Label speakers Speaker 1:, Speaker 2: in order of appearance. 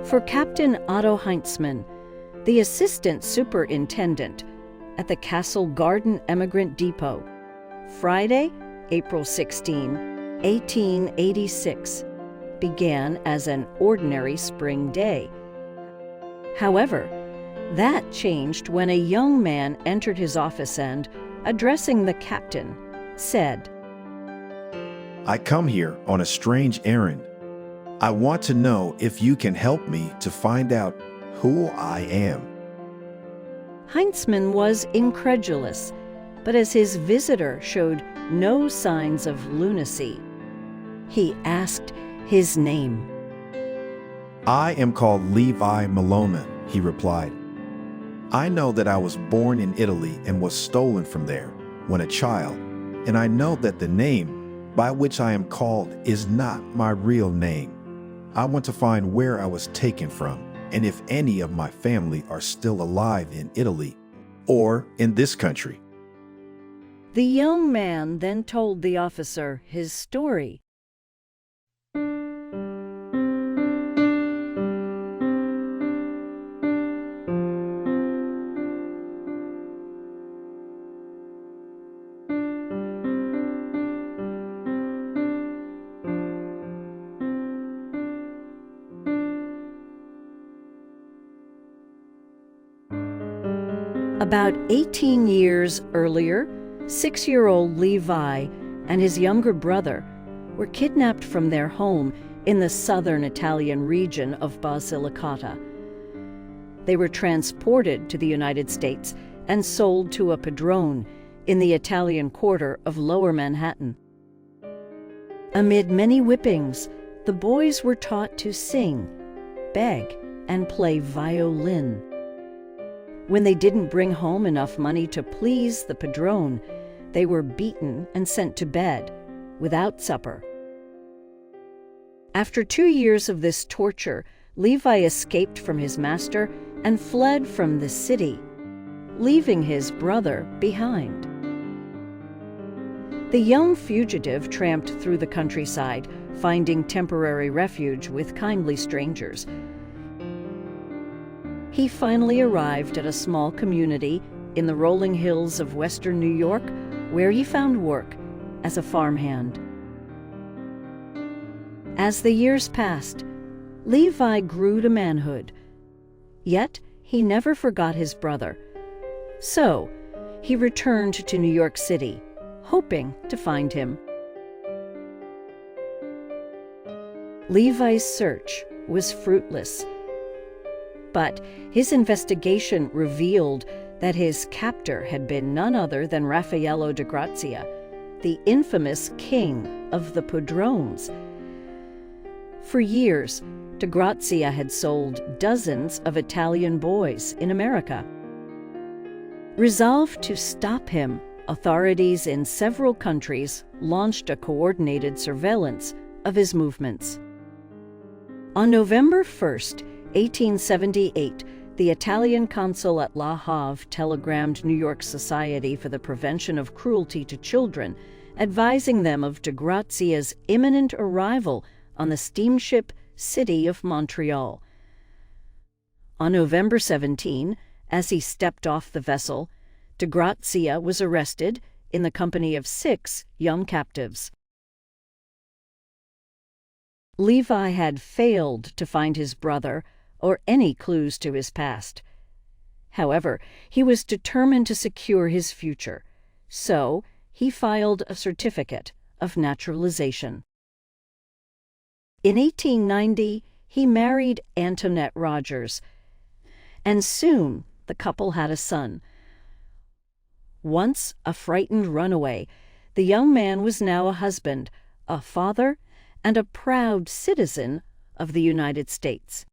Speaker 1: for Captain Otto Heinzmann, the assistant superintendent at the Castle Garden Emigrant Depot, Friday, April 16, 1886, began as an ordinary spring day. However, that changed when a young man entered his office and, addressing the captain, said,
Speaker 2: "I come here on a strange errand. I want to know if you can help me to find out who I am."
Speaker 1: Heinzmann was incredulous, but as his visitor showed no signs of lunacy, he asked his name.
Speaker 2: "I am called Levi Malona," he replied. "I know that I was born in Italy and was stolen from there when a child, and I know that the name by which I am called is not my real name. I want to find where I was taken from and if any of my family are still alive in Italy or in this country."
Speaker 1: The young man then told the officer his story. About 18 years earlier, 6-year-old Levi and his younger brother were kidnapped from their home in the southern Italian region of Basilicata. They were transported to the United States and sold to a padrone in the Italian quarter of Lower Manhattan. Amid many whippings, the boys were taught to sing, beg, and play violin. When they didn't bring home enough money to please the padrone, they were beaten and sent to bed without supper. After 2 years of this torture, Levi escaped from his master and fled from the city, leaving his brother behind. The young fugitive tramped through the countryside, finding temporary refuge with kindly strangers. He finally arrived at a small community in the rolling hills of western New York, where he found work as a farmhand. As the years passed, Levi grew to manhood. Yet he never forgot his brother. So he returned to New York City, hoping to find him. Levi's search was fruitless. But his investigation revealed that his captor had been none other than Raffaello di Grazia, the infamous king of the padrones. For years, di Grazia had sold dozens of Italian boys in America. Resolved to stop him, authorities in several countries launched a coordinated surveillance of his movements. On November 1st, 1878, the Italian consul at La Havre telegrammed New York Society for the Prevention of Cruelty to Children, advising them of di Grazia's imminent arrival on the steamship City of Montreal. On November 17, as he stepped off the vessel, di Grazia was arrested in the company of 6 young captives. Levi had failed to find his brother or any clues to his past. However, he was determined to secure his future, so he filed a certificate of naturalization. In 1890, he married Antoinette Rogers, and soon the couple had a son. Once a frightened runaway, the young man was now a husband, a father, and a proud citizen of the United States.